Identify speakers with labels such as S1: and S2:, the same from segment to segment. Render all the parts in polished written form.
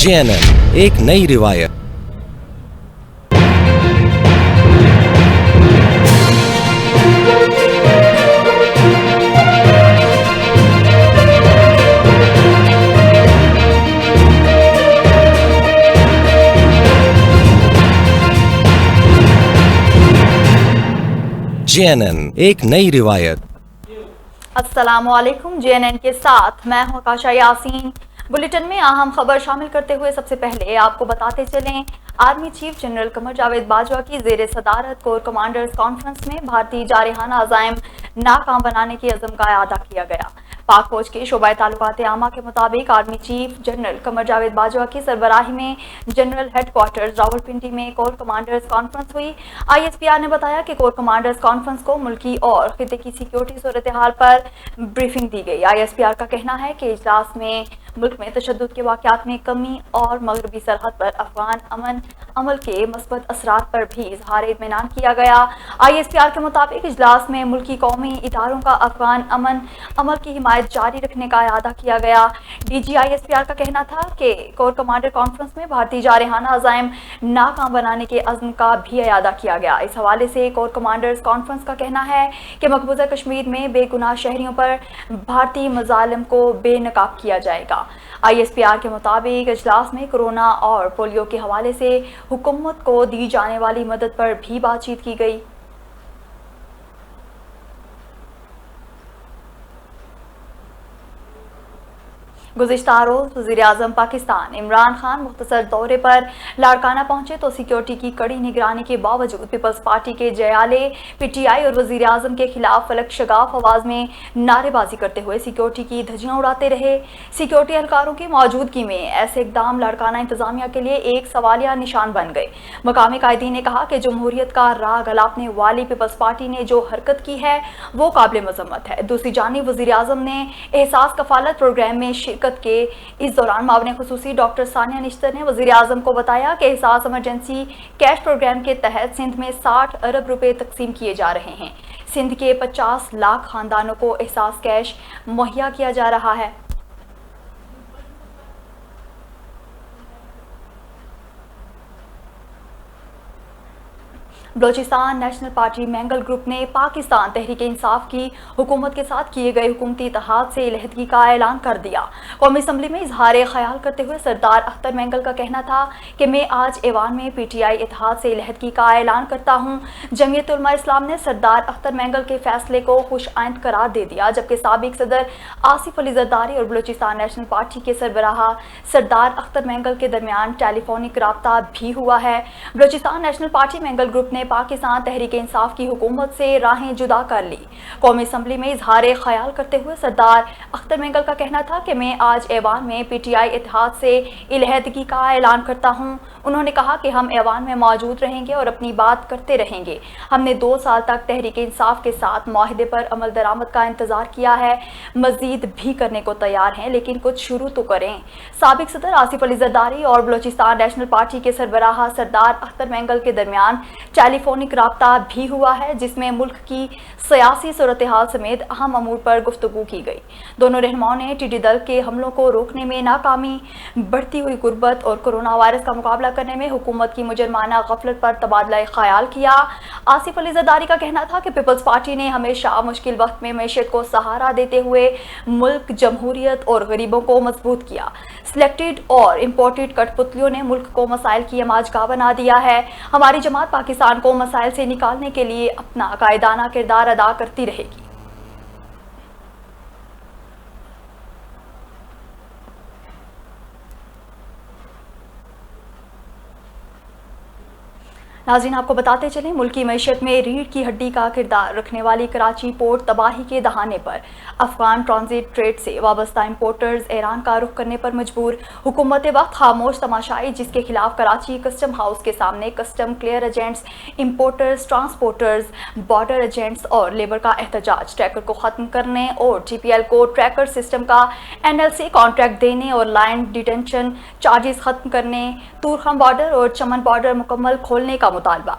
S1: JNN एक नई रिवायत। JNN एक नई रिवायत।
S2: अस्सलामुअलैकुम। JNN के साथ मैं हूं आकाशा यासीन। बुलेटिन में अहम खबर शामिल करते हुए सबसे पहले आपको बताते चलें, army chief general Qamar Javed Bajwa की जेर सदारत कोर कमांडर्स कॉन्फ्रेंस में भारतीय जारहाना अज़ाइम नाकाम बनाने की अज़म का अदा किया गया। पाक फौज के शोबाए ताल्लुकात आमा के मुताबिक army chief general Qamar Javed Bajwa की सरबराही में जनरल हेडक्वार्टर्स रावलपिंडी में कोर कमांडर्स कॉन्फ्रेंस हुई। ISPR ने बताया कि कोर कमांडर्स कॉन्फ्रेंस को मुल्की और खिते की सिक्योरिटी सूरत हाल पर ब्रीफिंग दी गई। ISPR का कहना है कि इजलास में मुल्क में तशद्दुद के वाक़यात में कमी और मगरबी सरहद पर अफगान अमन अमल के मस्बत असरात पर भी इजहार इत्मीनान किया गया। ISPR के मुताबिक इजलास में मुल्की कौमी इदारों का अफगान अमन अमल की हिमायत जारी रखने का इरादा किया गया। DG ISPR का कहना था कि कोर कमांडर कॉन्फ्रेंस में भारतीय जारहाना अज़ाइम नाकाम बनाने के अज़्म का भी इरादा किया गया। इस हवाले से कोर कमांडर्स कॉन्फ्रेंस का कहना है कि मकबूजा कश्मीर में बेगुनाह शहरियों पर भारतीय मज़ालिम को बेनकाब किया जाएगा। ISPR के मुताबिक इजलास में कोरोना और पोलियो के हवाले से हुकूमत को दी जाने वाली मदद पर भी बातचीत की गई। गुज़िश्ता रोज़ वज़ीर-ए-आज़म पाकिस्तान इमरान खान मुख्तसर दौरे पर लाड़काना पहुंचे तो सिक्योरिटी की कड़ी निगरानी के बावजूद पीपल्स पार्टी के जयाले PTI और वज़ीर-ए-आज़म के खिलाफ फलक शगाफ आवाज़ में नारेबाजी करते हुए सिक्योरिटी की धज्जियां उड़ाते रहे। सिक्योरिटी एहलकारों की मौजूदगी में ऐसे इक़दाम लाड़काना इंतजामिया के लिए एक सवालिया निशान बन गए। मकामी कायदीन ने कहा कि जमहूरियत का राग अलापने वाली पीपल्स पार्टी ने जो हरकत की है वो काबिल मज़म्मत है। दूसरी जानिब वज़ीर-ए-आज़म ने एहसास कफ़ालत प्रोग्राम में शिरकत के इस दौरान मावने खुसूसी डॉक्टर सानिया निश्तर ने वज़ीर-ए-आज़म को बताया कि एहसास इमरजेंसी कैश प्रोग्राम के तहत सिंध में 60 अरब रुपए तकसीम किए जा रहे हैं। सिंध के 50 लाख खानदानों को एहसास कैश मुहैया किया जा रहा है। Balochistan national party mangle group ने पाकिस्तान तहरीक इंसाफ की हुकूमत के साथ किए गए हुकूमती इत्तेहाद से अलहदगी का ऐलान कर दिया। कौमी असम्बली में इजहार ख्याल करते हुए सरदार अख्तर मैंगल का कहना था कि मैं आज ऐवान में PTI इत्तेहाद से अलहदगी का ऐलान करता हूँ। जमीयत उलमा इस्लाम ने सरदार अख्तर मैंगल के फैसले को खुश आइंद करार दे दिया, जबकि साबिक सदर आसिफ अली जरदारी और बलोचिस्तान नेशनल पार्टी के सरबराह सरदार अख्तर मैंगल के दरमियान टेलीफोनिक राब्ता भी हुआ है। Balochistan national party mangle group ने पाकिस्तान तहरीक इंसाफ की हुकूमत से राहें जुदा कर ली। कौमी असम्बली में इजहार ख्याल करते हुए सरदार अख्तर मैंगल का कहना था कि मैं आज ऐवान में PTI इत्तेहाद से अलहदगी का ऐलान करता हूँ। उन्होंने कहा कि हम ऐवान में मौजूद रहेंगे और अपनी बात करते रहेंगे। हमने 2 साल तक तहरीक इंसाफ के साथ मुआहदे पर अमल दरामद का इंतजार किया है, मजीद भी करने को तैयार हैं, लेकिन कुछ शुरू तो करें। साबिक सदर आसिफ अली जरदारी और बलोचिस्तान नेशनल पार्टी के सरबराह सरदार अख्तर मैंगल के दरमियान टेलीफोनिक राब्ता भी हुआ है, जिसमें मुल्क की सियासी सूरत हाल समेत अहम अमूर पर गुफ्तगू की गई। दोनों रहनुमाओं ने टिड्डी दल के हमलों को रोकने में नाकामी, बढ़ती हुई गुर्बत और कोरोना वायरस का मुकाबला करने में हुकूमत की मुजरमाना गफलत पर तबादला ख्याल किया। आसिफ अली जरदारी का कहना था कि पीपल्स पार्टी ने हमेशा मुश्किल वक्त में मैशत को सहारा देते हुए मुल्क, जमहूरियत और गरीबों को मजबूत किया। सिलेक्टेड और इम्पोर्टेड कठपुतलियों ने मुल्क को मसाइल की अमाजगाह बना दिया है। हमारी जमात पाकिस्तान को मसाइल से निकालने के लिए अपना कायदाना किरदार अदा करती रहेगी। नाज़रीन, आपको बताते चलें, मुल्की मईशत में रीढ़ की हड्डी का किरदार रखने वाली कराची पोर्ट तबाही के दहाने पर अफगान ट्रांजिट ट्रेड से वाबस्ता इंपोर्टर्स ईरान का रुख करने पर मजबूर। हुकूमत वक्त खामोश तमाशाई, जिसके खिलाफ कराची कस्टम हाउस के सामने custom clear agents, importers, transporters, border agents और लेबर का एहतजाज। ट्रैकर को ख़त्म करने और GPL को ट्रैकर सिस्टम का NLC कॉन्ट्रैक्ट देने और लाइन डिटेंशन चार्जेस ख़त्म करने, तूरखम बॉर्डर और चमन बॉर्डर मुकम्मल खोलने का मुतालबा।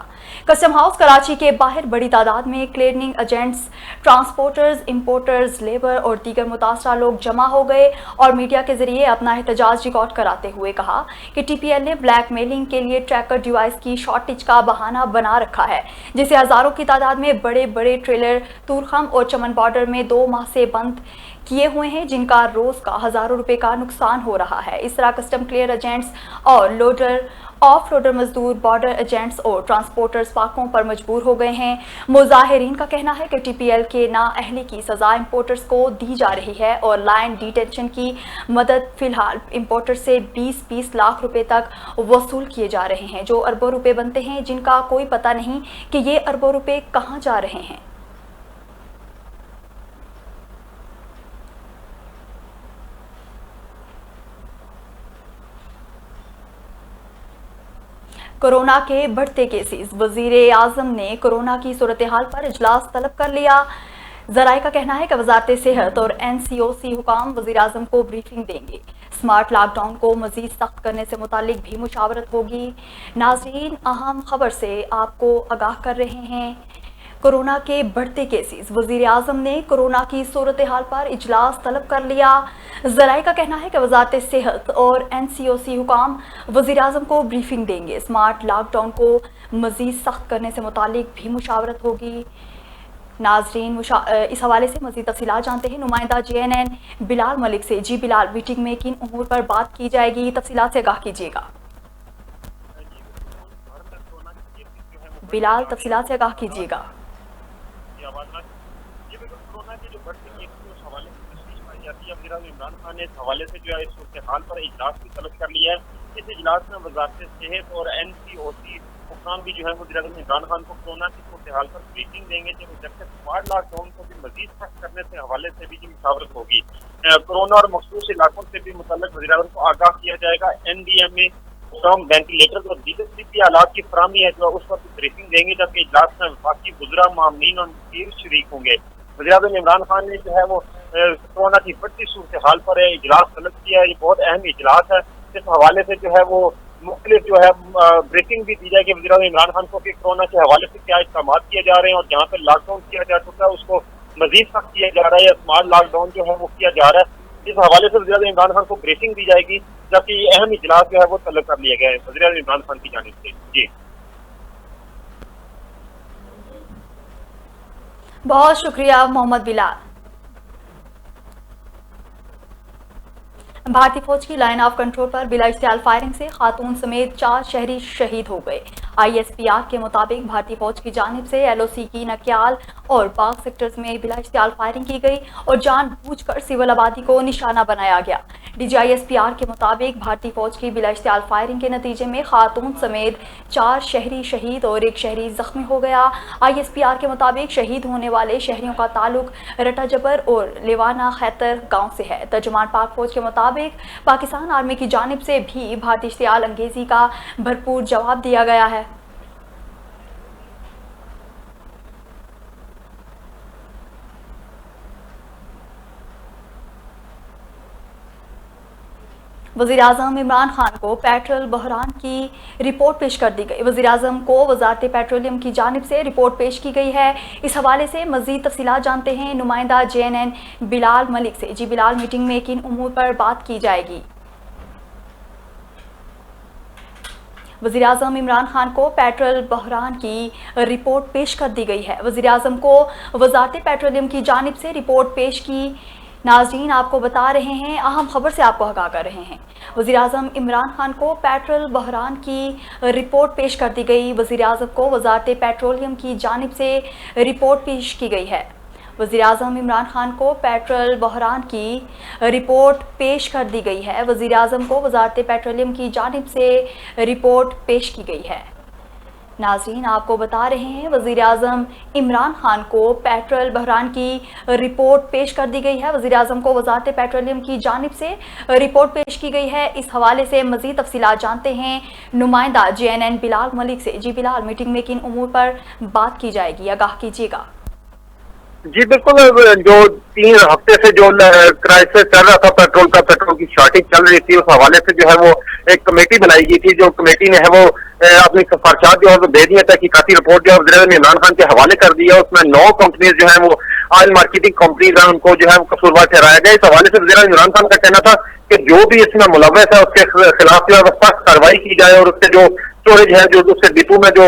S2: कस्टम हाउस कराची के बाहर बड़ी तादाद में clearing agents, transporters, importers, labour और दीगर मुतासरा लोग जमा हो गए और मीडिया के जरिए अपना एहतजाज रिकॉर्ड कराते हुए कहा कि TPL ने ब्लैक मेलिंग के लिए ट्रैकर डिवाइस की शॉर्टेज का बहाना बना रखा है, जिसे हज़ारों की तादाद में बड़े बड़े ट्रेलर तूरखम और चमन बॉर्डर में 2 माह से बंद किए हुए हैं, जिनका रोज़ का हज़ारों रुपए का नुकसान हो रहा है। इस तरह कस्टम क्लियर एजेंट्स और ऑफ लोडर मजदूर, बॉर्डर एजेंट्स और ट्रांसपोर्टर्स पाकों पर मजबूर हो गए हैं। मुजाहिरीन का कहना है कि TPL के नाअहली की सज़ा इंपोर्टर्स को दी जा रही है और लाइन डिटेंशन की मदद फ़िलहाल इंपोर्टर से 20-20 लाख रुपए तक वसूल किए जा रहे हैं, जो अरबों रुपए बनते हैं, जिनका कोई पता नहीं कि ये अरबों रुपए कहाँ जा रहे हैं। कोरोना के बढ़ते केसेस, वज़ीर आज़म ने कोरोना की सूरत हाल पर इजलास तलब कर लिया। ज़राए का कहना है कि वज़ारत सेहत और NCOC हुकाम वज़ीर आज़म को ब्रीफिंग देंगे। स्मार्ट लॉकडाउन को मज़ीद सख्त करने से मुतालिक भी मुशावरत होगी। नाज़रीन, अहम खबर से आपको आगाह कर रहे हैं। कोरोना के बढ़ते केसेस, वज़ीर आज़म ने कोरोना की सूरत हाल पर इजलास तलब कर लिया। ज़राए का कहना है कि वज़ारत सेहत और NCOC हुकाम वज़ीर आज़म को ब्रीफिंग देंगे। स्मार्ट लॉकडाउन को मज़ीद सख्त करने से मुतालिक भी मुशावरत होगी। नाज़रीन, इस हवाले से मज़ीद तफ़सीलात जानते हैं नुमाइंदा JNN बिलाल मलिक से। जी बिलाल, मीटिंग में किन उमूर पर बात की जाएगी, तफ़सीलात से आगाह कीजिएगा। बिलाल, तफ़सीलात से आगाह कीजिएगा।
S3: कोरोना के जो बढ़ते केसेस उस हवाले से तशवीश पाई जाती है। वज़ीर आज़म इमरान खान ने इस हवाले से जो है इस सूरत हाल पर इजलास भी तलब कर लिया है। इस इजलास में वज़ारत सेहत और NCOC हुक्काम भी जो है वज़ीर आज़म इमरान खान को कोरोना की सूरत हाल पर ब्रीफिंग देंगे, जबकि स्मार्ट लॉकडाउन को भी मज़ीद सख्त करने से हवाले से भी मुशावरत होगी। कोरोना और मखसूस इलाकों से भी मुतल्लिक़ वज़ीर आज़म को आगाह किया जाएगा। NDMA वेंटिलेटर और दीगर तिब्बी आलात की फराहमी है जो उस पर ब्रीफिंग देंगे, जबकि इजलास में वफाकी गुज़रा, मामलीन और मुदीर शरीक होंगे। वज़ीर आज़म इमरान खान ने जो है वो कोरोना की बढ़ती सूरत हाल पर इजलास तलब किया है। ये बहुत अहम इजलास है। इस हवाले से जो है वो मुख्तलिफ जो है ब्रीफिंग भी दी जाएगी वज़ीर आज़म इमरान खान को कि कोरोना के हवाले से क्या इक़दाम किए जा रहे हैं और जहाँ पर लॉकडाउन किया जा चुका है उसको मज़ीद सख्त किया जा रहा है, स्मार्ट लॉकडाउन जो है वो किया जा रहा है। इस हवाले से वज़ीर आज़म इमरान खान को ब्रीफिंग दी जाएगी, जबकि ये अहम इजलास जो है वो तलब कर लिया गया है वज़ीर आज़म इमरान खान की जानिब से। जी
S2: बहुत शुक्रिया मोहम्मद बिलाल। भारतीय फौज की लाइन ऑफ कंट्रोल पर बिला इश्तियाल फायरिंग से खातून समेत 4 शहरी शहीद हो गए। ISPR के मुताबिक भारतीय फौज की जानिब से LOC की नक्याल और पाक सेक्टर्स में बिला इश्तियाल फायरिंग की गई और जानबूझकर सिविल आबादी को निशाना बनाया गया। DG ISPR के मुताबिक भारतीय फौज की बिला इश्तियाल फायरिंग के नतीजे में खातून समेत 4 शहरी शहीद और 1 शहरी जख्मी हो गया। ISPR के मुताबिक शहीद होने वाले शहरियों का ताल्लुक रटा जबर और लेवाना खैतर गाँव से है। तर्जुमान पाक फौज के मुताबिक पाकिस्तान आर्मी की जानिब से भी भारतीय इश्तियाल अंगेजी का भरपूर जवाब दिया गया है। वज़ीर आज़म इमरान खान को पेट्रोल बहरान की रिपोर्ट पेश कर दी गई। वज़ीर आज़म को वज़ारत पेट्रोलियम की जानिब से रिपोर्ट पेश की गई है। इस हवाले से मज़ीद तफ़सीलात जानते हैं नुमाइंदा JNN बिलाल मलिक से। जी बिलाल, मीटिंग में किन उमूर पर बात की जाएगी? वज़ीर आज़म इमरान खान को पेट्रोल बहरान की रिपोर्ट पेश कर दी गई है। वज़ीर आज़म को वज़ारत पेट्रोलियम की जानिब से रिपोर्ट पेश की। नाज़रीन, आपको बता रहे हैं, अहम खबर से आपको आगाह कर रहे हैं। वज़ीर आज़म इमरान खान को पेट्रोल बहरान की रिपोर्ट पेश कर दी गई। वज़ीर आज़म को वज़ारत पेट्रोलियम की जानिब से रिपोर्ट पेश की गई है। वज़ीर आज़म इमरान खान को पेट्रोल बहरान की रिपोर्ट पेश कर दी गई है। वज़ीर आज़म को वज़ारत पेट्रोलियम की जानिब से रिपोर्ट पेश की गई है। नाज़रीन, आपको बता रहे हैं, वज़ीर आज़म इमरान खान को पेट्रोल बहरान की रिपोर्ट पेश कर दी गई है। वज़ीर आज़म को वज़ारत पेट्रोलियम की जानिब से रिपोर्ट पेश की गई है। इस हवाले से मज़ीद तफ़सीलात जानते हैं नुमाइंदा JNN बिलाल मलिक से। जी बिलाल, मीटिंग में किन उमूर पर बात की जाएगी, आगाह कीजिएगा।
S3: जी बिल्कुल, जो 3 हफ्ते से जो क्राइसिस चल रहा था पेट्रोल की शॉर्टेज चल रही थी, उस हवाले से जो है वो एक कमेटी बनाई गई थी। जो कमेटी ने है वो اپنی سفارشات جو ہے وہ دے دی ہیں. تحقیقاتی رپورٹ جو ہے وزیر اعظم عمران خان کے حوالے کر دی ہے. اس میں 9 کمپنیز جو ہیں وہ آئل مارکیٹنگ کمپنیز ہیں, ان کو جو ہے قصوروار ٹھہرایا گیا. اس حوالے سے وزیر اعظم عمران خان کا کہنا تھا کہ جو بھی اس میں ملوث ہے اس کے خلاف جو ہے وہ سخت کارروائی کی جائے, اور اس کے جو اسٹوریج ہے, جو اس کے ڈپو میں جو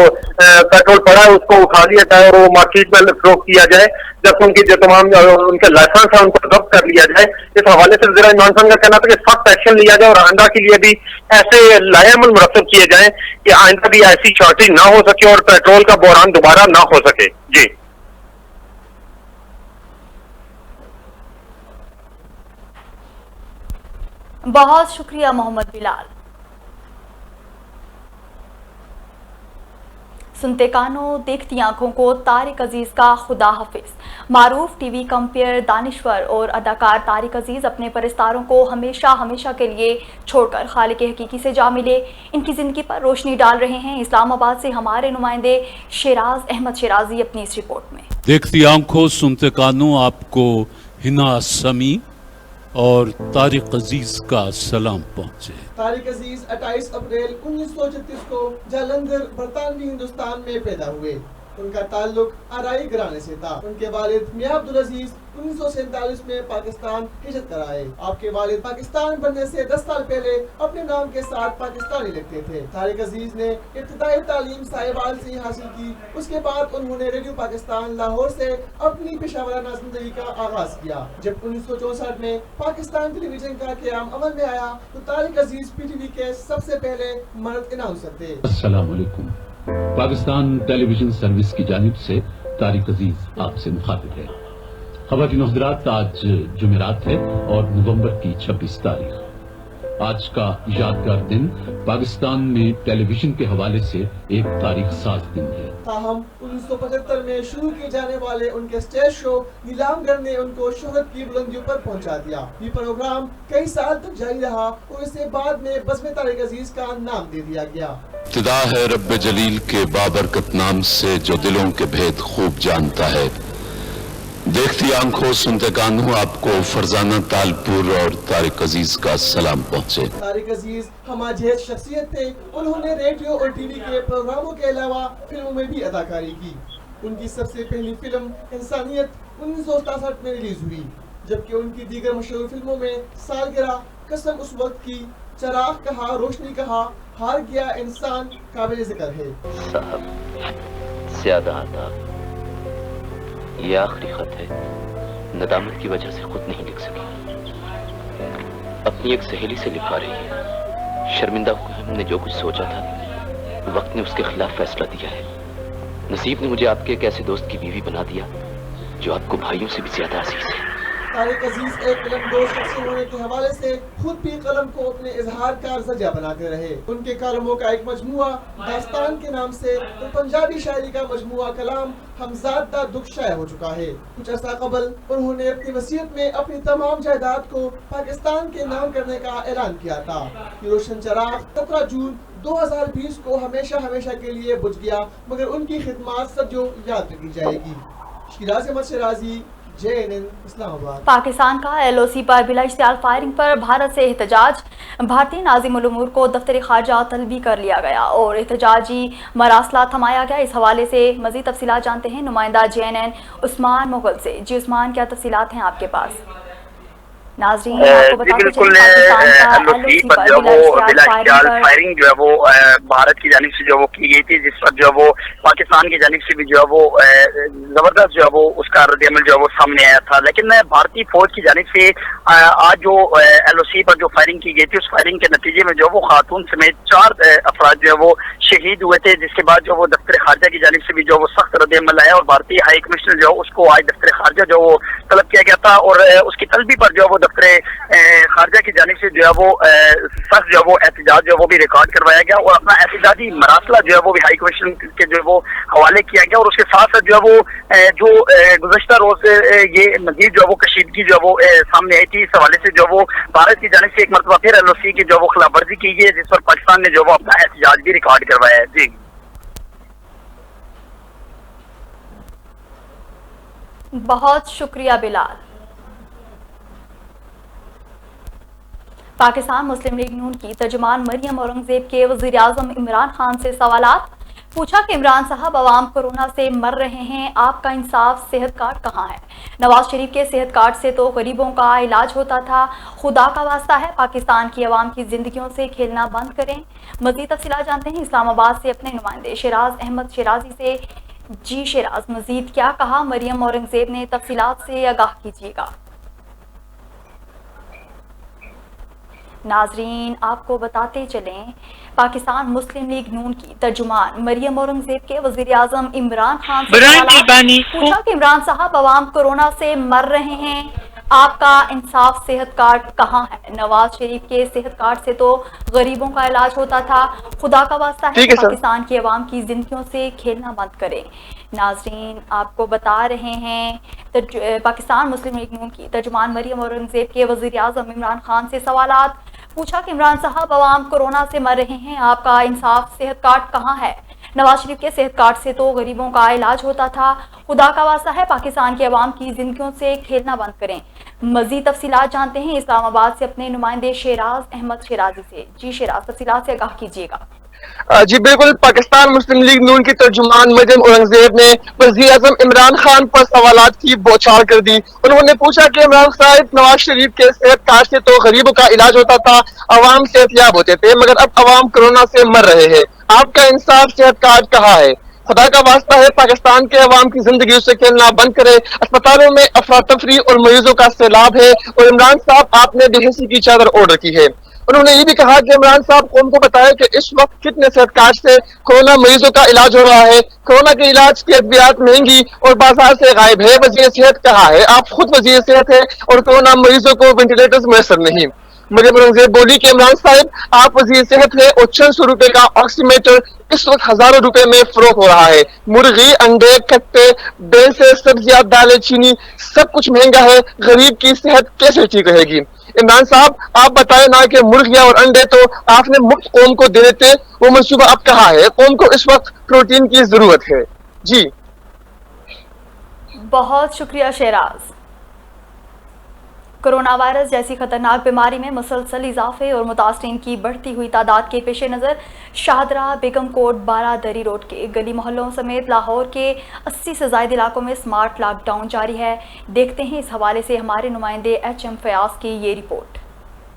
S3: پیٹرول پڑا ہے اس کو اٹھا لیا جائے اور وہ مارکیٹ میں فروخت کیا جائے, جب ان کی جو تمام ان کے لائسنس ہیں ان کو ضبط کر لیا جائے. اس حوالے سے وزیر عمران خان کا کہنا تھا کہ سخت ایکشن لیا جائے اور آئندہ کے لیے بھی ایسے لائحہ عمل مرتب کیے جائیں کہ آئندہ بھی ایسی شارٹیج نہ ہو سکے اور پیٹرول کا بحران دوبارہ نہ ہو سکے. جی
S2: بہت شکریہ محمد بلال. سنتے کانوں دیکھتی آنکھوں کو طارق عزیز کا خدا حافظ. معروف ٹی وی کمپیئر دانشور اور اداکار طارق عزیز اپنے پرستاروں کو ہمیشہ کے لیے چھوڑ کر خالق حقیقی سے جا ملے. ان کی زندگی پر روشنی ڈال رہے ہیں اسلام آباد سے ہمارے نمائندے شیراز احمد شیرازی اپنی اس رپورٹ میں.
S4: دیکھتی آنکھوں سنتے کانوں آپ کو ہنا سمی اور طارق عزیز کا سلام پہنچے.
S5: طارق عزیز 28 اپریل 1936 کو جالندھر برطانوی ہندوستان میں پیدا ہوئے. ان کا تعلق آرائی گھرانے سے تھا. ان کے والد میاں عبدالعزیز 1947 میں پاکستان ہجرت کر آئے. آپ کے والد پاکستان بننے سے 10 سال پہلے اپنے نام کے ساتھ پاکستانی لکھتے تھے. طارق عزیز نے ابتدائی تعلیم ساہیوال سے حاصل کی. اس کے بعد انہوں نے ریڈیو پاکستان لاہور سے اپنی پیشہ ورانہ زندگی کا آغاز کیا. جب 1964 میں پاکستان ٹیلی ویژن کا قیام عمل میں آیا تو طارق عزیز پی ٹی وی کے سب سے پہلے مرد اناؤنسر تھے.
S6: السلام علیکم. پاکستان ٹیلی ویژن سروس کی جانب سے طارق عزیز آپ سے مخاطب ہے. خواتین و حضرات، آج جمعرات ہے اور نومبر کی 26 تاریخ. آج کا یادگار دن پاکستان میں ٹیلی ویژن کے حوالے سے ایک تاریخ ساز دن ہے. تاہم
S5: 1975 میں شروع کیے جانے والے ان کے اسٹیج شو نیلام گر نے ان کو شہرت کی بلندیوں پر پہنچا دیا. یہ پروگرام کئی سال تک جاری رہا اور اسے بعد میں بزم طارق عزیز کا نام دے دیا گیا.
S6: ابتدا ہے رب جلیل کے بابرکت نام سے جو دلوں کے بھید خوب جانتا ہے. دیکھتی آنکھوں سنتے کانوں آپ کو فرزانہ تالپور اور طارق عزیز کا سلام پہنچے.
S5: طارق عزیز ہمہ جہت شخصیت تھے. انہوں نے ریڈیو اور ٹی وی کے پروگراموں کے علاوہ فلموں میں بھی اداکاری کی. ان کی سب سے پہلی فلم انسانیت 1967 میں ریلیز ہوئی، جبکہ ان کی دیگر مشہور فلموں میں سالگرہ، قسم اس وقت کی، چراغ کہا، روشنی کہا، ہار گیا انسان قابل ذکر ہے.
S7: صاحب زیادہ آداب، یہ آخری خط ہے. ندامت کی وجہ سے خود نہیں لکھ سکی. اپنی ایک سہیلی سے لکھا رہی ہے. شرمندہ ہو کے ہم نے جو کچھ سوچا تھا وقت نے اس کے خلاف فیصلہ دیا ہے. نصیب نے مجھے آپ کے ایک ایسے دوست کی بیوی بنا دیا جو آپ کو بھائیوں سے بھی زیادہ عزیز ہے.
S5: طارق عزیز ایک قلم دوست شخص ہونے کے حوالے سے خود بھی قلم کو اپنے اظہار کا ذریعہ بناتے رہے. ان کے کالموں کا ایک مجموعہ داستان کے نام سے اور پنجابی شاعری کا مجموعہ کلام ہمزاد دا دکھ شائع ہو چکا ہے. کچھ عرصہ قبل انہوں نے اپنی وصیت میں اپنی تمام جائیداد کو پاکستان کے نام کرنے کا اعلان کیا تھا. یہ روشن چراغ 17 جون 2020 کو ہمیشہ کے لیے بجھ گیا، مگر ان کی خدمات سجو یاد رکھی جائے گی. شیراز احمد شیرازی، JNN اسلام آباد.
S2: پاکستان کا LOC پر بلا اشتعال فائرنگ پر بھارت سے احتجاج. بھارتی ناظم الامور کو دفتر خارجہ طلبی کر لیا گیا اور احتجاجی مراسلہ تھمایا گیا. اس حوالے سے مزید تفصیلات جانتے ہیں نمائندہ JNN عثمان مغل سے. جی عثمان، کیا تفصیلات ہیں آپ کے پاس؟ ناظرین آپ کو بتا
S3: بالکل LOC پر جو وہ بلا اشتعال فائرنگ جو ہے وہ بھارت کی جانب سے جو وہ کی گئی تھی، جس پر جو وہ پاکستان کی جانب سے بھی جو ہے وہ زبردست جو ہے وہ اس کا رد عمل جو ہے وہ سامنے آیا تھا. لیکن بھارتی فوج کی جانب سے آج جو LOC پر جو فائرنگ کی گئی تھی، اس فائرنگ کے نتیجے میں جو وہ خاتون سمیت 4 افراد جو ہے وہ شہید ہوئے تھے، جس کے بعد جو وہ دفتر خارجہ کی جانب سے بھی جو وہ سخت رد عمل آیا اور بھارتی ہائی کمشنر جو اس کو آج دفتر خارجہ جو وہ طلب کیا گیا تھا اور اس کی طلبی پر جو وہ دفتر خارجہ کی جانب سے جو ہے وہ سخت جو ہے وہ احتجاج جو ہے وہ بھی ریکارڈ کروایا گیا اور اپنا احتجاجی مراسلہ جو ہے وہ بھی ہائی کمیشن کے جو ہے وہ حوالے کیا گیا. اور اس کے ساتھ ساتھ جو ہے وہ جو گزشتہ روز یہ مزید جو ہے وہ کشیدگی جو ہے وہ سامنے آئی تھی، اس حوالے سے جو وہ بھارت کی جانب سے ایک مرتبہ پھر LOC کی جو وہ خلاف ورزی کی گئی ہے، جس پر پاکستان نے جو وہ اپنا احتجاج بھی ریکارڈ کروایا ہے. جی
S2: بہت شکریہ بلال. पाकिस्तान मुस्लिम लीग नून की तर्जुमान मरियम औरंगजेब के वज़ीर आज़म इमरान खान से सवालात। पूछा कि इमरान साहब अवाम कोरोना से मर रहे हैं, आपका इंसाफ सेहत कार्ड कहाँ है? नवाज शरीफ के सेहत कार्ड से तो गरीबों का इलाज होता था, खुदा का वास्ता है पाकिस्तान की अवाम की जिंदगियों से खेलना बंद करें। मज़ीद तफसीलात जानते हैं इस्लामाबाद से अपने नुमाइंदे शिराज अहमद शिराजी से। जी शिराज, मज़ीद क्या कहा मरियम औरंगजेब ने? तफसीलात से आगाह कीजिएगा। नाजरीन, आपको बताते चलें, पाकिस्तान मुस्लिम लीग नून की तर्जुमान मरियम औरंगजेब के वज़ीर आज़म इमरान खान से पूछा कि इमरान साहब अवाम कोरोना से मर रहे हैं, आपका इंसाफ सेहत कार्ड कहाँ है? नवाज शरीफ के सेहत कार्ड से तो गरीबों का इलाज होता था, खुदा का वास्ता है पाकिस्तान की अवाम की जिंदगियों से खेलना बंद करें। नाजरीन, आपको बता रहे हैं पाकिस्तान मुस्लिम लीग नून की तर्जुमान मरियम औरंगजेब के वज़ीर आज़म इमरान खान से सवालात। पूछा कि इमरान साहब अवाम कोरोना से मर रहे हैं, आपका इंसाफ सेहत कार्ड कहाँ है? नवाज शरीफ के सेहत कार्ड से तो गरीबों का इलाज होता था, खुदा का वास्ता है पाकिस्तान की अवाम की जिंदगियों से खेलना बंद करें। मजीद तफसीलात जानते हैं इस्लामाबाद से अपने नुमाइंदे शिराज अहमद शिराजी से। जी शिराज, तफसीलात से आगाह कीजिएगा।
S8: जी बिल्कुल, पाकिस्तान मुस्लिम लीग नून की तर्जुमान मरियम औरंगजेब ने वज़ीर आज़म इमरान खान पर सवालात की बौछार कर दी। उन्होंने पूछा कि इमरान साहब, नवाज शरीफ के सेहत कार्ड से तो गरीबों का इलाज होता था, अवाम सेहतयाब होते थे, मगर अब अवाम कोरोना से मर रहे हैं, आपका इंसाफ सेहत कार्ड कहाँ है? खुदा का वास्ता है पाकिस्तान के अवाम की जिंदगी से खेलना बंद करे। अस्पतालों में अफरा तफरी और मरीजों का सैलाब है और इमरान साहब आपने बेहिसी की चादर ओढ़ रखी है। उन्होंने ये भी कहा कि इमरान साहब कौम को बताया कि इस वक्त कितने सेहत कार्ड से कोरोना मरीजों का इलाज हो रहा है, कोरोना के इलाज की अद्वियात महंगी और बाजार से गायब है। वज़ीर सेहत कहाँ है? आप खुद वज़ीर सेहत है और कोरोना मरीजों को वेंटिलेटर्स मैसर नहीं। मरियम औरंगजेब बोली कि इमरान साहब, आप वज़ीर सेहत है और 600 रुपए का ऑक्सीमीटर इस वक्त हजारों रुपए में फरोख्त हो रहा है। मुर्गी, अंडे, कट्टे, बेल से सब्जियां, दालें, चीनी, सब कुछ महंगा है। गरीब की सेहत कैसे ठीक रहेगी? इमरान साहब, आप बताएं ना कि मुर्गियां और अंडे तो आपने मुफ्त कौम को दे देते, वो मंसूबा अब कहाँ है? कौम को इस वक्त प्रोटीन की जरूरत है। जी
S2: बहुत शुक्रिया शिराज। कोरोना वायरस जैसी खतरनाक बीमारी में मुसलसल इजाफे और मुतासरीन की बढ़ती हुई तादाद के पेश नज़र शाहदरा, बेगम कोट, बारादरी रोड के गली मोहल्लों समेत लाहौर के 80 से ज़ायद इलाकों में स्मार्ट लॉकडाउन जारी है। देखते हैं इस हवाले से हमारे नुमाइंदे HM फयाज की ये रिपोर्ट।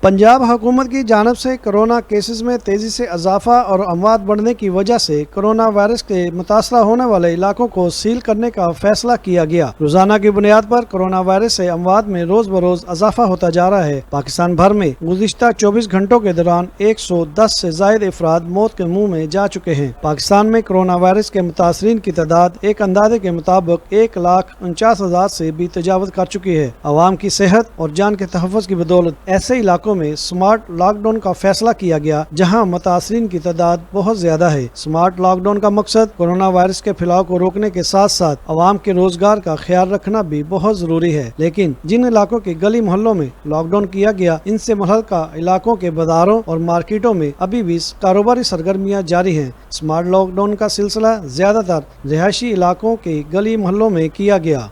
S9: पंजाब हुकूमत की जानब से कोरोना केसेस में तेज़ी से इजाफा और अमवात बढ़ने की वजह से कोरोना वायरस के मुतासरा होने वाले इलाकों को सील करने का फैसला किया गया। रोजाना की बुनियाद पर कोरोना वायरस से अमवात में रोज बरोज इजाफा होता जा रहा है। पाकिस्तान भर में गुज़िश्ता 24 घंटों के दौरान 110 से जायद अफराद मौत के मुँह में जा चुके हैं। पाकिस्तान में कोरोना वायरस के मुतासरीन की तादाद एक अंदाजे के मुताबिक 1,49,000 से भी तजावज़ कर चुकी है। अवाम की सेहत और जान के तहफ़्फ़ुज़ की बदौलत ऐसे इलाकों में स्मार्ट लॉकडाउन का फैसला किया गया जहां मुतासरीन की तादाद बहुत ज्यादा है। स्मार्ट लॉकडाउन का मकसद कोरोना वायरस के फैलाव को रोकने के साथ साथ अवाम के रोजगार का ख्याल रखना भी बहुत जरूरी है। लेकिन जिन इलाकों के गली मोहल्लों में लॉकडाउन किया गया, इनसे मुतल्लिका इलाकों के बाजारों और मार्केटों में अभी भी कारोबारी सरगर्मियां जारी हैं। स्मार्ट लॉकडाउन का सिलसिला ज्यादातर रिहायशी इलाकों के गली मोहल्लों में किया गया।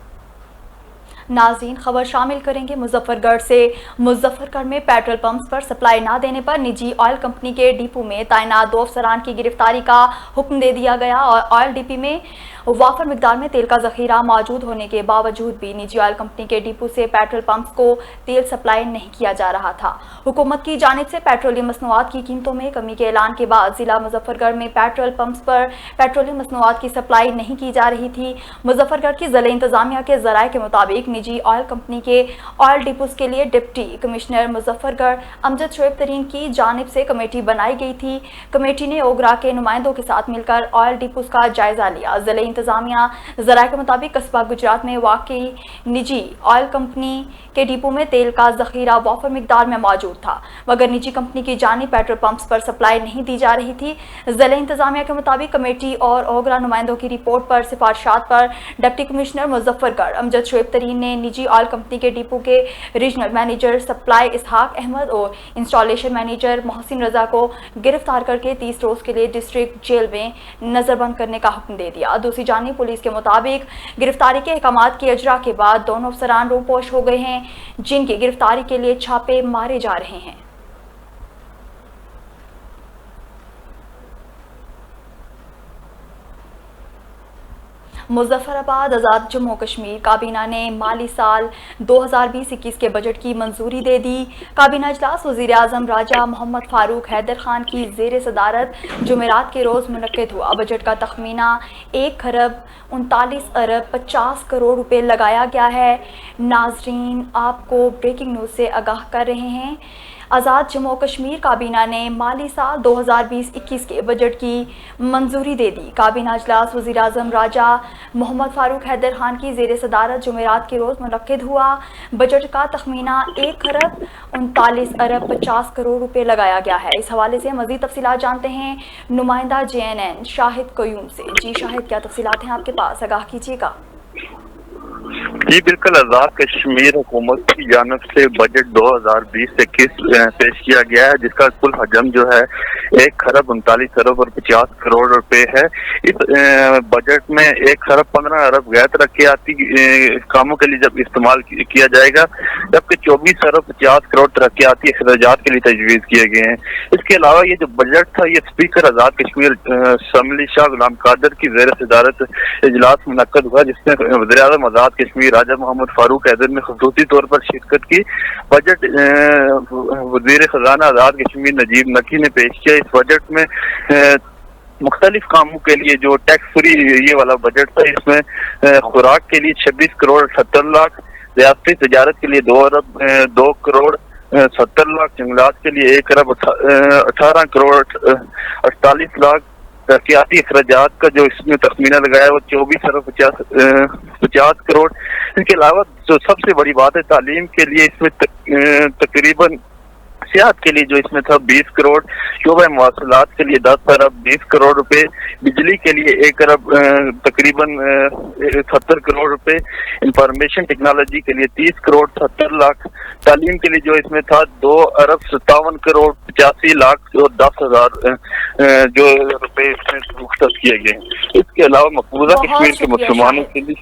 S2: नाज़रीन, खबर शामिल करेंगे मुजफ्फरगढ़ से। मुजफ्फरगढ़ में पेट्रोल पंप्स पर सप्लाई न देने पर निजी ऑयल कंपनी के डिपो में तैनात 2 अफसरान की गिरफ्तारी का हुक्म दे दिया गया और ऑयल डिपो में वाफर मिकदार में तेल का जखीरा मौजूद होने के बावजूद भी निजी ऑयल कंपनी के डिपो से पेट्रोल पंप्स को तेल सप्लाई नहीं किया जा रहा था। हुकूमत की जानिब से पेट्रोलियम मसनूआत की कीमतों में कमी के ऐलान के बाद जिला मुजफ्फरगढ़ में पेट्रोल पंप्स पर पेट्रोलियम मसनूआत की सप्लाई नहीं की जा रही थी। मुजफ्फरगढ़ की जिला इंतजामिया के जराये के मुताबिक निजी ऑयल कंपनी के ऑयल डिपोज के लिए डिप्टी कमिश्नर मुजफ्फरगढ़ अमजद शोएब तरीन की जानिब से कमेटी बनाई गई थी। कमेटी ने ओगरा के नुमाइंदों के साथ मिलकर ऑयल डिपोज का जायजा लिया। जिला इंतजामिया जराये के मुताबिक कस्बा गुजरात में वाकई निजी ऑयल कंपनी के डिपो में तेल का जखीरा वाफर मिकदार में मौजूद था, मगर निजी कंपनी की जानिब पेट्रोल पंप्स पर सप्लाई नहीं दी जा रही थी। जिला इंतजामिया के मुताबिक कमेटी और ओगरा नुमाइंदों की रिपोर्ट पर सिफारिशात पर डिप्टी कमिश्नर मुजफ्फरगढ़ अमजद शोएब तरीन ने निजी ऑयल कंपनी के डिपो के रीजनल मैनेजर सप्लाई इसहाक अहमद और इंस्टॉलेशन मैनेजर मोहसिन रजा को गिरफ्तार करके 30 रोज के लिए डिस्ट्रिक्ट जेल में नजरबंद करने का हुक्म दे दिया। दूसरी जानिब पुलिस के मुताबिक गिरफ्तारी के अहकामात के अजरा के बाद दोनों अफसरान रूपोश हो गए हैं, जिनकी गिरफ्तारी के लिए छापे मारे जा रहे हैं। मुजफ्फराबाद आज़ाद जम्मू कश्मीर काबीना ने माली साल 2020-21 के बजट की मंजूरी दे दी। काबीना इजलास वज़ीर आज़म राजा मोहम्मद फारूक हैदर खान की ज़ेर सदारत जुमेरात के रोज़ मुनक्किद हुआ। बजट का तखमीना 1,39,50 करोड़ रुपए लगाया गया है। नाजरीन, आपको ब्रेकिंग न्यूज़ से आगाह कर रहे हैं। आज़ाद जम्मू कश्मीर काबीना ने माली साल 2020-21 के बजट की मंजूरी दे दी। काबीना इजलास वज़ीर आज़म राजा मोहम्मद फारूक हैदर खान की ज़ेर सदारत जुमेरात के रोज़ मुनक्किद हुआ। बजट का तखमीना 1,39,50 करोड़ रुपए लगाया गया है। इस हवाले से मज़ीद तफसीलात जानते हैं नुमाइंदा JNN शाहिद कयूम से। जी शाहिद, क्या तफसीलात हैं आपके पास, आगाह कीजिएगा।
S10: जी बिल्कुल, आज़ाद कश्मीर हुकूमत की जानिब से बजट 2020-21 पेश किया गया है, जिसका कुल हजम जो है 1,39,50 करोड़ रुपए है। इस बजट में 1,15 अरब गैर तरक्याती कामों के लिए जब इस्तेमाल किया जाएगा, जबकि 24,50 करोड़ तरक्याती अखराजात के लिए तजवीज़ किए गए हैं। इसके अलावा ये जो बजट था, ये स्पीकर आज़ाद कश्मीर असम्बली शाह गुलाम कादर की ज़ेर सदारत इजलास मुनक्किद हुआ, जिसमें वज़ीर आज़म आज़ाद कश्मीर राजा मोहम्मद फारूक हैदर ने खुसूसी तौर पर शिरकत की। बजट वज़ीर खजाना आज़ाद कश्मीर नजीब नकी ने पेश किया। इस बजट में मुख्तलिफ कामों के लिए जो टैक्स फ्री ये वाला बजट था, इसमें खुराक के लिए 26 करोड़ 78 लाख, रियासती तजारत के लिए 2 करोड़ 70 लाख, जंगलात के लिए 1,18 करोड़ 48 लाख, तरक्याती अखराजात का जो इसमें तखमीना लगाया वो 24,50 करोड़। इसके अलावा जो सबसे बड़ी बात है, तालीम के लिए इसमें तकरीबन सेहत के लिए जो इसमें था 20 करोड़, शोबा मवासलात के लिए 10 अरब 20 करोड़ रुपए, बिजली के लिए 1 अरब तकरीबन 70 करोड़ रुपए, इंफॉर्मेशन टेक्नोलॉजी के लिए 30 करोड़ 70 लाख, तालीम के लिए जो इसमें था 2 अरब 57 करोड़ 85 लाख और 10,000 जो रुपए इसमें मुख्तस किए गए। इसके अलावा मकबूजा कश्मीर के मुसलमानों के लिए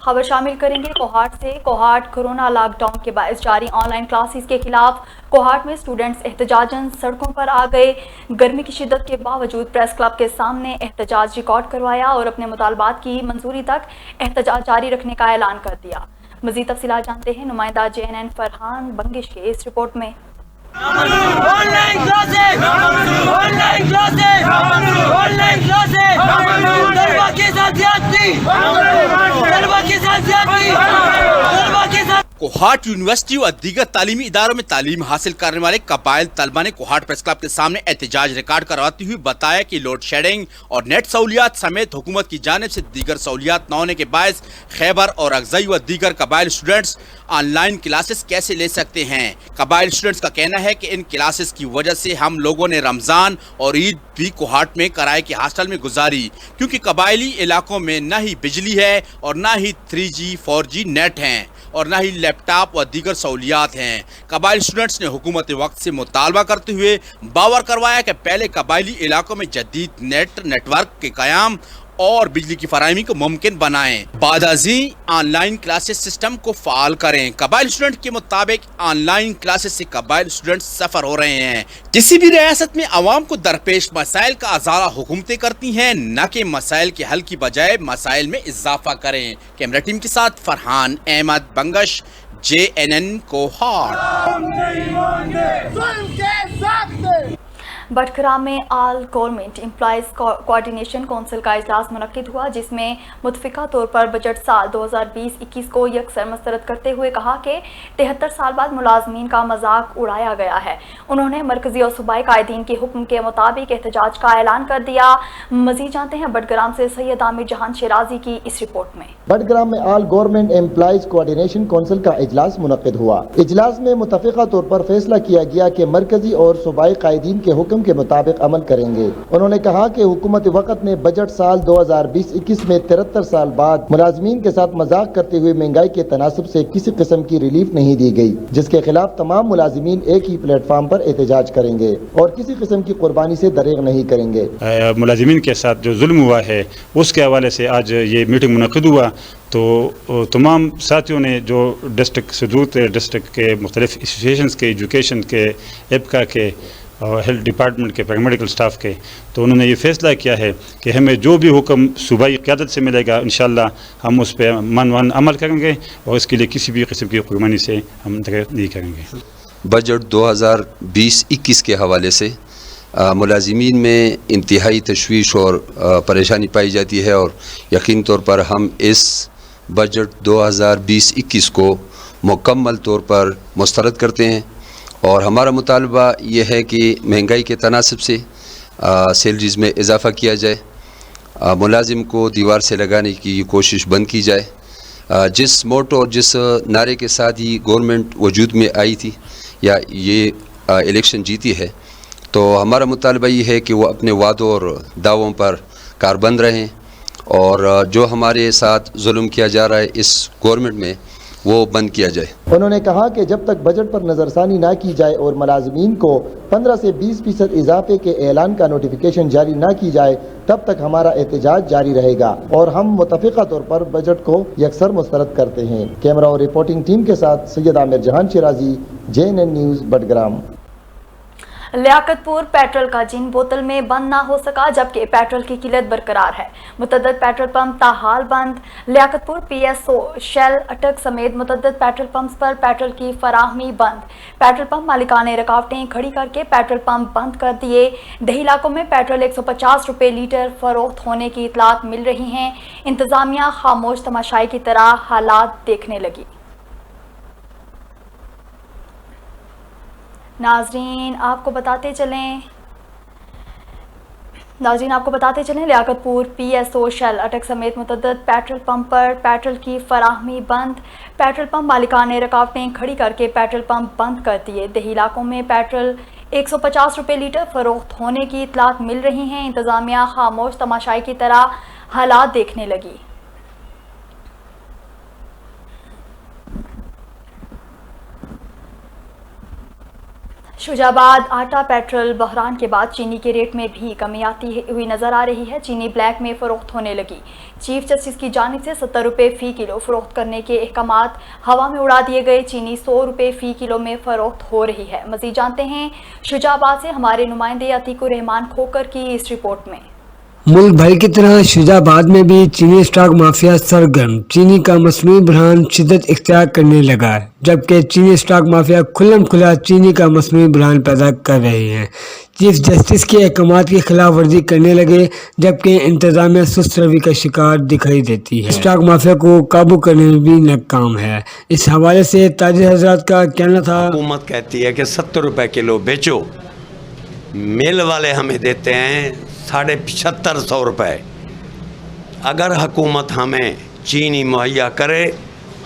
S2: खबर शामिल करेंगे कोहाट से। कोहाट कोरोना लॉकडाउन के बायस जारी ऑनलाइन क्लासेस के खिलाफ कोहाट में स्टूडेंट्स एहतजाजन सड़कों पर आ गए। गर्मी की शिद्दत के बावजूद प्रेस क्लब के सामने एहतजाज रिकॉर्ड करवाया और अपने मुतालबात की मंजूरी तक एहतजाज जारी रखने का ऐलान कर दिया। मज़ीद तफसीलात जानते हैं नुमाइंदा JNN फरहान बंगिश के इस रिपोर्ट में।
S11: कोहाट यूनिवर्सिटी और दीगर तालीमी इदारों में तालीम हासिल करने वाले कबाइल तलबा ने कोहाट प्रेस क्लब के सामने एहतजाज रिकॉर्ड करवाती हुई बताया कि लोड शेडिंग और नेट सहूलियात समेत हुकूमत की जानिब से दीगर सहूलियात न होने के बायस खैबर और अगजई व दीगर कबाइल स्टूडेंट्स ऑनलाइन क्लासेस कैसे ले सकते हैं। कबाइल स्टूडेंट्स का कहना है कि इन क्लासेस की वजह से हम लोगों ने रमज़ान और ईद भी कोहाट में किराए के हॉस्टल में गुजारी, क्योंकि कबायली इलाकों में न ही बिजली है और न ही 3G 4G नेट हैं और न ही लैपटॉप व दीगर सहूलियात हैं। कबाइली स्टूडेंट्स ने हुकूमत वक्त से मुतालबा करते हुए बावर करवाया कि पहले कबायली इलाकों में जदीद नेटवर्क के क़याम और बिजली की फराहमी को मुमकिन बनाएं। बादाजी ऑनलाइन क्लासेस सिस्टम को फाल करें। कबाइल स्टूडेंट के मुताबिक ऑनलाइन क्लासेस से कबाइल स्टूडेंट सफर हो रहे हैं। किसी भी रियासत में आवाम को दरपेश मसाइल का अजारा हुकूमतें करती हैं, न कि मसाइल के हल की बजाय मसाइल में इजाफा करें। कैमरा टीम के साथ फरहान अहमद बंगश, JNN कोहाट।
S2: बटखरा में all government employees coordination council का इजलास मुनक्किद हुआ, जिसमें मुतफिका तौर पर बजट साल 2020-21 को यकसर मस्तरद करते हुए कहा कि 73 साल बाद मुलाजमीन का मजाक उड़ाया गया है। उन्होंने मरकजी और सूबाई कायदीन के हुक्म के मुताबिक एहतजाज का ऐलान कर दिया। मजीद जानते हैं बटग्राम से सैयद आमिर जहान शिराजी की इस रिपोर्ट में।
S12: बटग्राम में all government employees coordination council का इजलास मुनक्किद हुआ। इजलास में मुतफिका तौर पर फैसला किया गया कि मरकजी और सूबाई कायदीन के हुक्म के मुताबिक अमल करेंगे। उन्होंने कहा कि हुकूमत वक्त ने बजट साल 2020-21 में 73 साल बाद मुलाजमीन के साथ मजाक करते हुए महंगाई के तनासब से किसी किस्म की रिलीफ नहीं दी गई, जिसके खिलाफ तमाम मुलाजमीन एक ही प्लेटफार्म पर एहतजाज करेंगे और किसी किस्म की कुर्बानी से दरेग नहीं करेंगे।
S13: मुलाजमीन के साथ जो जुल्म हुआ है उसके हवाले से आज ये मीटिंग मुनक्किद हुआ, तो तमाम साथियों ने जो डिस्ट्रिक्ट से दूर डिस्ट्रिक्ट के मुख्तलिफ एसोसिएशंस के, एजुकेशन के, एबका के हेल्थ डिपार्टमेंट के पैरामेडिकल स्टाफ के, तो उन्होंने ये फैसला किया है कि हमें जो भी हुक्म सूबाई क़यादत से मिलेगा इंशाअल्लाह हम उस पर मन अमल करेंगे और इसके लिए किसी भी किस्म की हुक्मरानी से हम दखल नहीं करेंगे।
S14: बजट 2020-21 के हवाले से मुलाजिमीन में इंतहाई तशवीश और परेशानी पाई जाती है और यकीन तौर पर हम इस बजट 2020-21 को मुकम्मल तौर पर मुस्तरद करते हैं और हमारा मुतालबा ये है कि महंगाई के तनासब से सैलरीज़ में इजाफ़ा किया जाए, मुलाजिम को दीवार से लगाने की कोशिश बंद की जाए। जिस मोटो और जिस नारे के साथ ही गवर्नमेंट वजूद में आई थी या ये इलेक्शन जीती है, तो हमारा मुतालबा ये है कि वो अपने वादों और दावों पर कारबंद रहें और जो हमारे साथ जुल्म किया जा रहा है इस गवर्नमेंट में वो बंद किया जाए।
S12: उन्होंने कहा कि जब तक बजट पर नजरसानी ना की जाए और मुलाजिमीन को 15 से 20% इजाफे के ऐलान का नोटिफिकेशन जारी ना की जाए तब तक हमारा एहतजाज जारी रहेगा और हम मुतफ़िक़ा तौर पर बजट को यकसर मुस्तरद करते हैं। कैमरा और रिपोर्टिंग टीम के साथ Saiyad Amir Jahan Shirazi, JNN news, Badgam.
S2: Liyaqatpur petrol का जिन बोतल में बंद ना हो सका, जबकि पेट्रोल की किल्लत बरकरार है। मुतअद्दिद पेट्रोल पंप ताहाल बंद। लियाकतपुर PSO, शेल, अटक समेत मुतअद्दिद पेट्रोल पंप्स पर पेट्रोल की फराहमी बंद। पेट्रोल पंप मालिकाने रुकावटें खड़ी करके पेट्रोल पंप बंद कर दिए। दही इलाकों में पेट्रोल 150 रुपये लीटर फरोख्त होने की इतलात मिल रही हैं। इंतजामिया खामोश तमाशाई की तरह हालात देखने लगी। नाजरीन आपको बताते चलें लियाकतपुर PSO, शेल, अटक समेत मुतअद्दिद पेट्रोल पंप पर पेट्रोल की फराहमी बंद। पेट्रोल पंप मालिकाने रुकावटें खड़ी करके पेट्रोल पंप बंद कर दिए। दही इलाकों में पेट्रोल 150 रुपये लीटर फरोख्त होने की इतलात मिल रही हैं। इंतजामिया खामोश तमाशाई की तरह हालात देखने लगी। शुजाबाद आटा पेट्रोल बहरान के बाद चीनी के रेट में भी कमी आती हुई नजर आ रही है। चीनी ब्लैक में फरोख्त होने लगी। चीफ जस्टिस की जानिब से 70 रुपये फ़ी किलो फरोख्त करने के अहकामात हवा में उड़ा दिए गए। चीनी 100 रुपये फ़ी किलो में फरोख्त हो रही है। मज़ीद जानते हैं शुजाबाद से हमारे नुमाइंदे अतीकुर रहमान खोकर की इस रिपोर्ट में।
S15: मुल्क भर की तरह शुजाबाद में भी चीनी स्टॉक माफिया सरगर्म। चीनी का मसनूई बुरहान शिद्दत इख्तियार करने लगा है, जबकि चीनी स्टॉक माफिया खुल्लम खुला चीनी का मसनूई बुरहान पैदा कर रहे हैं। चीफ जस्टिस के अहकामात की खिलाफ वर्जी करने लगे, जबकि इंतजामिया सुस्त रवि का शिकार दिखाई देती है। स्टॉक माफिया को काबू करने में भी नाकाम है। इस हवाले से ताजिर हजरात का कहना था,
S16: हुकूमत कहती है कि 70 रुपए किलो बेचो, मिल वाले हमें देते हैं 7500 रुपये। अगर हुकूमत हमें चीनी मुहैया करे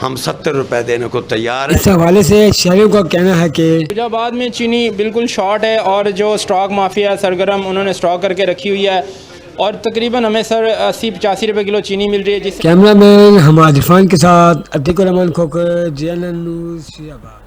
S16: हम 70 रुपये देने को तैयार हैं।
S15: इस हवाले से शहरियों का कहना है कि
S17: शुजाबाद में चीनी बिल्कुल शॉर्ट है और जो स्टॉक माफिया सरगर्म उन्होंने स्टॉक करके रखी हुई है और तकरीबन हमें सर 80-85 रुपये किलो चीनी मिल रही है। जिस
S15: कैमरा मैन हमाद इरफान के साथ अतीकुर रहमान खोकर, JNN न्यूज़, शुजाबाद।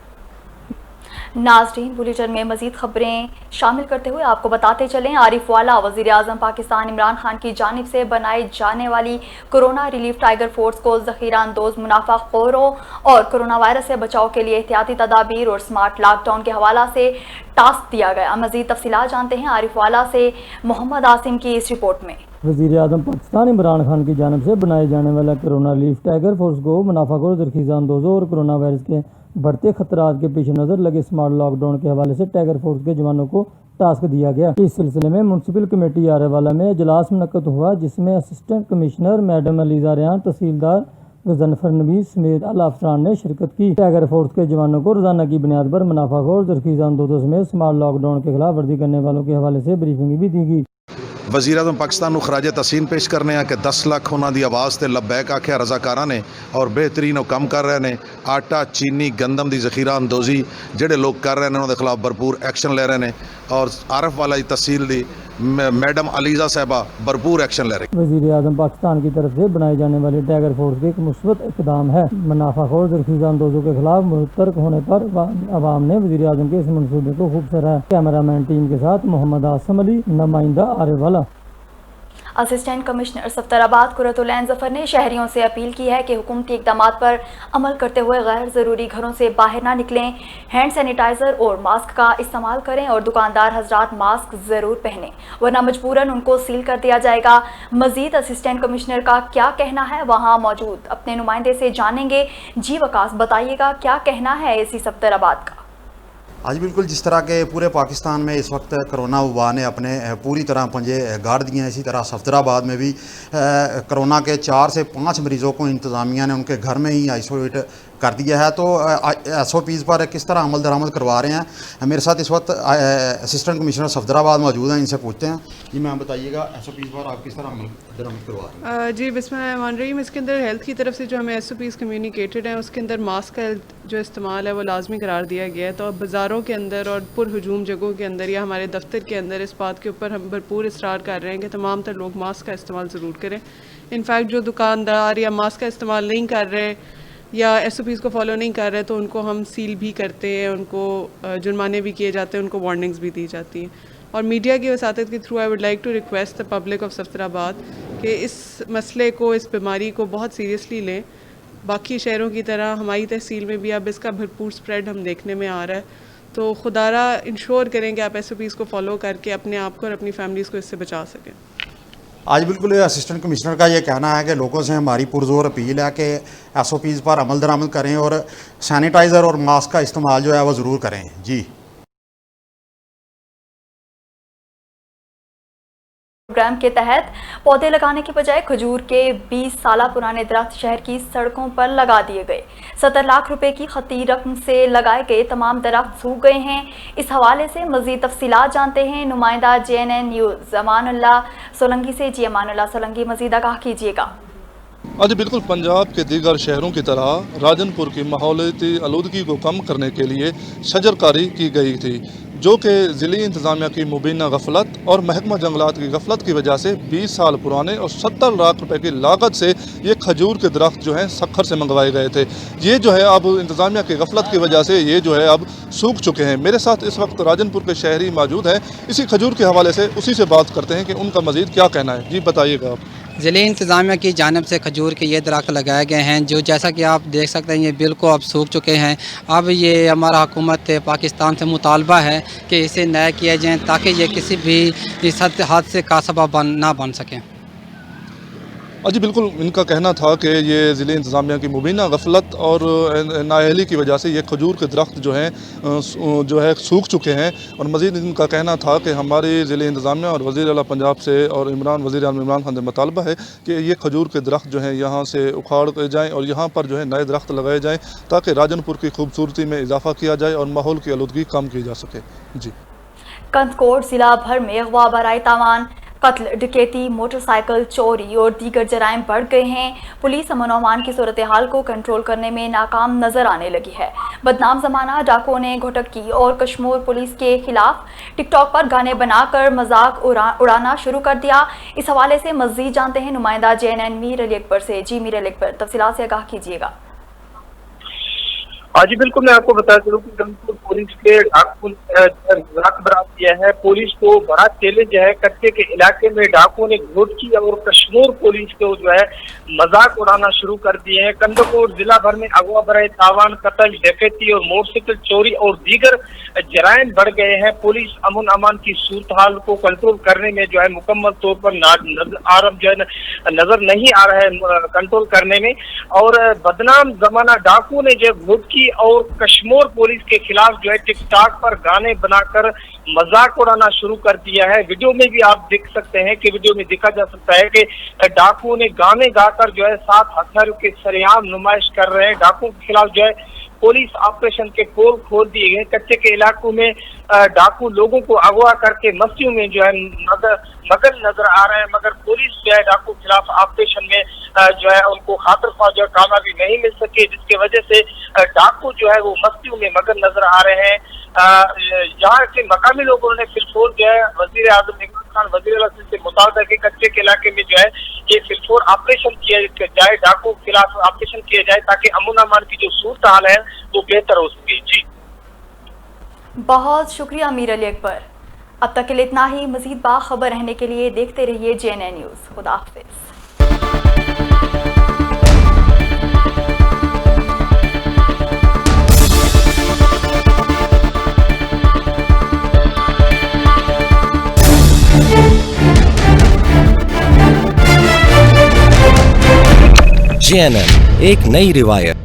S2: नाजरीन बुलेटिन में मजीद खबरें शामिल करते हुए आपको बताते चलें, आरिफ वाला वज़ीर आज़म पाकिस्तान इमरान खान की जानिब से बनाई जाने वाली कोरोना रिलीफ टाइगर फोर्स को ज़ख़ीरा अंदोज़ मुनाफा खोरों और कोरोना वायरस से बचाव के लिए एहतियाती तदाबीर और स्मार्ट लॉकडाउन के हवाला से टास्क दिया गया। मजीद तफसीलात जानते हैं आरिफ वाला से मोहम्मद आसिम की इस रिपोर्ट में।
S18: वज़ीर आज़म पाकिस्तान इमरान खान की जानिब से बनाए जाने वाला कोरोना रिलीफ टाइगर फोर्स को मुनाफाखोर, ज़ख़ीरा अंदोज़ों और कोरोना वायरस के बढ़ते खतरात के पेश नज़र लगे स्मार्ट लॉकडाउन के हवाले से टाइगर फोर्स के जवानों को टास्क दिया गया। इस सिलसिले में म्यूनसिपल कमेटी आरेवाला में इजलास मुनक्कद हुआ, जिसमें assistant commissioner madam Aliza Rehan, तहसीलदार गजनफर नबी समेत आला अफसरान ने शिरकत की। टाइगर फोर्स के जवानों को रोजाना की बुनियाद पर मुनाफाखोर, ज़ख़ीरा अंदोज़ों समेत स्मार्ट लॉकडाउन के खिलाफ वर्जी करने वालों के हवाले से ब्रीफिंग भी दी गई।
S19: वज़ीर आज़म पाकिस्तान को खराज तहसीन पेश करने कि 10 लाख उन्होंने आवाज़ से लब्बैक आख्या रजाकारा ने और बेहतरीन काम कर रहे हैं। आटा, चीनी, गंदम की ज़ख़ीरा अंदोज़ी जोड़े लोग कर रहे हैं उन्होंने खिलाफ भरपूर एक्शन ले रहे हैं और आरफ वाला तहसील की मैडम अलीज़ा साहबा भरपूर एक्शन ले रही।
S18: वज़ीर आज़म पाकिस्तान की तरफ से बनाई जाने वाली टाइगर फोर्स के एक मुस्बत इक़दाम है। मुनाफाखोर, ज़ख़ीरा अंदोज़ों के खिलाफ मुतर्क होने पर अवाम ने वज़ीर आज़म के इस मनसूबे को खूब सराहा। कैमरा मैन टीम के साथ मोहम्मद आसिम अली, नुमाइंदा आरेवाला।
S2: اسسٹنٹ کمشنر صفدرآباد قرۃالعین ظفر نے شہریوں سے اپیل کی ہے کہ حکومتی اقدامات پر عمل کرتے ہوئے غیر ضروری گھروں سے باہر نہ نکلیں، ہینڈ سینیٹائزر اور ماسک کا استعمال کریں اور دکاندار حضرات ماسک ضرور پہنیں ورنہ مجبوراً ان کو سیل کر دیا جائے گا۔ مزید اسسٹنٹ کمشنر کا کیا کہنا ہے وہاں موجود اپنے نمائندے سے جانیں گے۔ جی وکاس بتائیے گا کیا کہنا ہے اسی صفدرآباد کا؟
S20: آج بالکل جس طرح کے پورے پاکستان میں اس وقت کرونا وبا نے اپنے پوری طرح پنجے گاڑ دیے ہیں، اسی طرح صفدرآباد میں بھی کرونا کے 4 سے 5 مریضوں کو انتظامیہ نے ان کے گھر میں ہی آئسولیٹ کر دیا ہے۔ تو ایس او پیز پر کس طرح عمل درآمد کروا رہے ہیں، میرے ساتھ اس وقت اسسٹنٹ کمشنر صفدرآباد موجود ہیں، ان سے پوچھتے ہیں۔ جی میم بتائیے گا ایس او پیز پر آپ کس طرح عمل درآمد کروا رہے ہیں؟
S21: جی بسم اللہ الرحمن الرحیم۔ اس کے اندر ہیلتھ کی طرف سے جو ہمیں ایس او پیز کمیونیکیٹڈ ہیں، اس کے اندر ماسک کا جو استعمال ہے وہ لازمی قرار دیا گیا ہے۔ تو اب بازاروں کے اندر اور پر ہجوم جگہوں کے اندر یا ہمارے دفتر کے اندر اس بات کے اوپر ہم بھرپور اصرار کر رہے ہیں کہ تمام تر لوگ ماسک کا استعمال ضرور کریں۔ انفیکٹ جو دکاندار یا ماسک کا استعمال نہیں کر رہے یا ایس او پیز کو فالو نہیں کر رہے تو ان کو ہم سیل بھی کرتے ہیں، ان کو جرمانے بھی کیے جاتے ہیں، ان کو وارننگز بھی دی جاتی ہیں۔ اور میڈیا کی وساطت کے through I would like to request the public of Safdarabad کہ اس مسئلے کو، اس بیماری کو بہت سیریسلی لیں۔ باقی شہروں کی طرح ہماری تحصیل میں بھی اب اس کا بھرپور سپریڈ ہم دیکھنے میں آ رہا ہے، تو خدارہ انشور کریں کہ آپ ایس او پیز کو فالو کر کے اپنے آپ کو اور اپنی فیملیز کو اس سے بچا سکیں۔
S20: آج بالکل اسسٹنٹ کمشنر کا یہ کہنا ہے کہ لوگوں سے ہماری پرزور اپیل ہے کہ ایس او پیز پر عمل درآمد کریں اور سینیٹائزر اور ماسک کا استعمال جو ہے وہ ضرور کریں۔ جی
S2: پروگرام کے تحت پودے لگانے کی بجائے کھجور کے 20 سالہ پرانے درخت شہر کی سڑکوں پر لگا دیے گئے۔ 70 لاکھ روپے کی خطی رقم سے لگائے گئے تمام درخت سوکھ گئے ہیں۔ اس حوالے سے مزید تفصیلات جانتے ہیں نمائندہ JNN نیوز امان اللہ سولنگی سے۔ جی امان اللہ سولنگی، مزید آگاہ کیجیے گا۔
S22: آج بالکل پنجاب کے دیگر شہروں کی طرح راجن پور کی ماحولیاتی آلودگی کو کم کرنے کے لیے شجر کاری کی گئی تھی، جو کہ ضلعی انتظامیہ کی مبینہ غفلت اور محکمہ جنگلات کی غفلت کی وجہ سے 20 سال پرانے اور 70 لاکھ روپے کی لاگت سے یہ کھجور کے درخت جو ہیں سکھر سے منگوائے گئے تھے۔ یہ جو ہے اب انتظامیہ کی غفلت کی وجہ سے یہ جو ہے اب سوکھ چکے ہیں۔ میرے ساتھ اس وقت راجن پور کے شہری موجود ہیں، اسی کھجور کے حوالے سے اسی سے بات کرتے ہیں کہ ان کا مزید کیا کہنا ہے۔ جی بتائیے گا آپ۔
S23: ضلعی انتظامیہ کی جانب سے کھجور کے یہ درخت لگائے گئے ہیں جو جیسا کہ آپ دیکھ سکتے ہیں یہ بالکل اب سوکھ چکے ہیں۔ اب یہ ہمارا حکومت پاکستان سے مطالبہ ہے کہ اسے نئے کیے جائیں تاکہ یہ کسی بھی حادثے کا سبب نہ بن سکیں۔
S22: جی بالکل، ان کا کہنا تھا کہ یہ ضلع انتظامیہ کی مبینہ غفلت اور نااہلی کی وجہ سے یہ کھجور کے درخت جو ہے سوکھ چکے ہیں، اور مزید ان کا کہنا تھا کہ ہماری ضلع انتظامیہ اور وزیر اعلیٰ پنجاب سے اور وزیر اعظم عمران خان سے مطالبہ ہے کہ یہ کھجور کے درخت جو ہیں یہاں سے اکھاڑ جائیں اور یہاں پر جو ہے نئے درخت لگائے جائیں تاکہ راجن پور کی خوبصورتی میں اضافہ کیا جائے اور ماحول کی آلودگی کم کی جا سکے۔ جی
S2: کندکوٹ ضلع بھر میں اغوا برائے تاوان، قتل، ڈکیتی، موٹر سائیکل چوری اور دیگر جرائم بڑھ گئے ہیں۔ پولیس امن و امان کی صورتحال کو کنٹرول کرنے میں ناکام نظر آنے لگی ہے۔ بدنام زمانہ ڈاکوؤں نے گھٹک کی اور کشمور پولیس کے خلاف ٹک ٹاک پر گانے بنا کر مذاق اڑانا شروع کر دیا۔ اس حوالے سے مزید جانتے ہیں نمائندہ JNN میر علی اکبر سے۔ جی میر علی اکبر، تفصیلات سے آگاہ کیجیے گا۔
S3: جی بالکل، میں آپ کو بتا چلوں کہ کندکوٹ پولیس کے مذاق برآمد کیا ہے۔ پولیس کو بڑا چیلنج ہے، کچے کے علاقے میں ڈاکوؤں نے گھٹکی اور کشمور پولیس کو جو ہے مذاق اڑانا شروع کر دیے ہیں۔ کندکوٹ ضلع بھر میں اغوا برائے تاوان، قتل، ڈکیتی اور موٹر سائیکل چوری اور دیگر جرائم بڑھ گئے ہیں۔ پولیس امن امان کی صورتحال کو کنٹرول کرنے میں جو ہے مکمل طور پر نظر نہیں آ رہا ہے کنٹرول کرنے میں، اور بدنام زمانہ ڈاکو نے جو گھٹکی اور کشمور پولیس کے خلاف جو ہے ٹک ٹاک پر گانے بنا کر مذاق اڑانا شروع کر دیا ہے۔ ویڈیو میں بھی آپ دیکھ سکتے ہیں کہ ویڈیو میں دیکھا جا سکتا ہے کہ ڈاکو نے گانے گا کر جو ہے 7 ہتھیاروں کی سریعام نمائش کر رہے ہیں۔ ڈاکو کے خلاف جو ہے پولیس آپریشن کے پول کھول دیے گئے۔ کچے کے علاقوں میں ڈاکو لوگوں کو اغوا کر کے مستیوں میں جو ہے مگن نظر آ رہے ہیں، مگر پولیس جو ہے ڈاکو کے خلاف آپریشن میں جو ہے ان کو خاطر خواہ جو ہے کامیابی نہیں مل سکی، جس کی وجہ سے ڈاکو جو ہے وہ مستیوں میں مگن نظر آ رہے ہیں۔ یہاں کے مقامی لوگوں نے فلفور جو ہے وزیر اعظم عمران خان وزیر اعظم سے مطالبہ کہ کچے کے علاقے میں جو ہے یہ فلفور آپریشن کیا جائے، ڈاکو کے خلاف آپریشن کیا جائے تاکہ امن امان کی جو صورتحال ہے وہ بہتر ہو سکے۔ جی
S2: بہت شکریہ میر علی اکبر۔ अब तक के लिए इतना ही। मजीद बाखबर रहने के लिए देखते रहिए JNN न्यूज़। खुदा हाफिज।
S1: JNN, एक नई रिवायत।